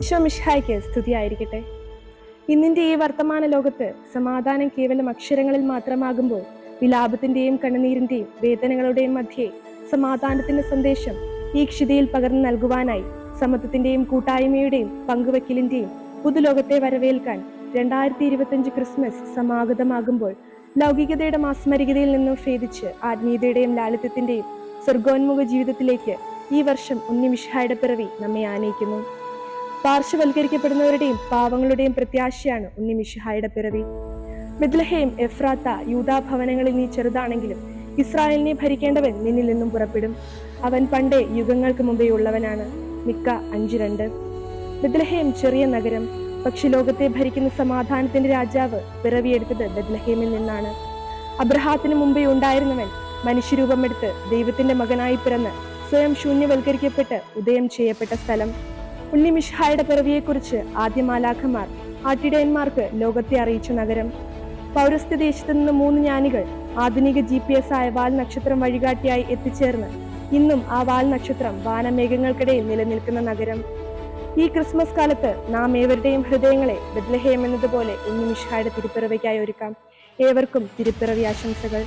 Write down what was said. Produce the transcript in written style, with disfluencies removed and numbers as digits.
ഈശോ മിശിഹായ്ക്ക് സ്തുതിയായിരിക്കട്ടെ. ഇന്നിന്റെ ഈ വർത്തമാന ലോകത്ത് സമാധാനം കേവലം അക്ഷരങ്ങളിൽ മാത്രമാകുമ്പോൾ വിലാപത്തിന്റെയും കണ്ണുനീരിന്റെയും വേദനകളുടെയും മധ്യേ സമാധാനത്തിന്റെ സന്ദേശം ഈ ക്ഷിതിയിൽ പകർന്നു നൽകുവാനായി സമത്വത്തിന്റെയും കൂട്ടായ്മയുടെയും പങ്കുവെക്കലിന്റെയും പുതുലോകത്തെ വരവേൽക്കാൻ 2025 ക്രിസ്മസ് സമാഗതമാകുമ്പോൾ ലൗകികതയുടെ മാസ്മരികതയിൽ നിന്നും ഭേദിച്ച് ആത്മീയതയുടെയും ലാളിത്യത്തിന്റെയും സ്വർഗോന്മുഖ ജീവിതത്തിലേക്ക് ഈ വർഷം ഉണ്ണിമിശിഹായുടെ പിറവി നമ്മെ ആനയിക്കുന്നു. പാർശ്വവൽക്കരിക്കപ്പെടുന്നവരുടെയും പാവങ്ങളുടെയും പ്രത്യാശയാണ് ഉണ്ണിമിശിഹായുടെ പിറവി. ബെത്ലഹേം, എഫ്രാത്ത, യൂദാ ഭവനങ്ങളിൽ നീ ചെറുതാണെങ്കിലും ഇസ്രായേലിനെ ഭരിക്കേണ്ടവൻ നിന്നിൽ നിന്നും പുറപ്പെടും. അവൻ പണ്ടേ യുഗങ്ങൾക്ക് മുമ്പേ ഉള്ളവനാണ്. മിക്ക 5:2. ബെത്ലഹേം ചെറിയ നഗരം, പക്ഷെ ലോകത്തെ ഭരിക്കുന്ന സമാധാനത്തിന്റെ രാജാവ് പിറവിയെടുത്തത് ബെത്ലഹേമിൽ നിന്നാണ്. അബ്രഹാത്തിന് മുമ്പേ ഉണ്ടായിരുന്നവൻ മനുഷ്യരൂപമെടുത്ത് ദൈവത്തിന്റെ മകനായി പിറന്ന് സ്വയം ശൂന്യവൽക്കരിക്കപ്പെട്ട് ഉദയം ചെയ്യപ്പെട്ട സ്ഥലം. ഉണ്ണിമിശിഹായുടെ പിറവിയെക്കുറിച്ച് ആദ്യ മാലാഖമാർ ആട്ടിടയന്മാർക്ക് ലോകത്തെ അറിയിച്ച നഗരം. പൗരസ്ത്യദേശത്ത് നിന്ന് 3 ജ്ഞാനികൾ ആധുനിക GPS ആയ വാൽ നക്ഷത്രം വഴികാട്ടിയായി എത്തിച്ചേർന്ന് ഇന്നും ആ വാൽ നക്ഷത്രം വാനമേഘങ്ങൾക്കിടയിൽ നിലനിൽക്കുന്ന നഗരം. ഈ ക്രിസ്മസ് കാലത്ത് നാം ഏവരുടെയും ഹൃദയങ്ങളെ ബെത്ലഹേം എന്നതുപോലെ ഉണ്ണിമിശിഹായുടെ തിരുപ്പിറവിക്കായി ഒരുക്കാം. ഏവർക്കും തിരുപ്പിറവി ആശംസകൾ.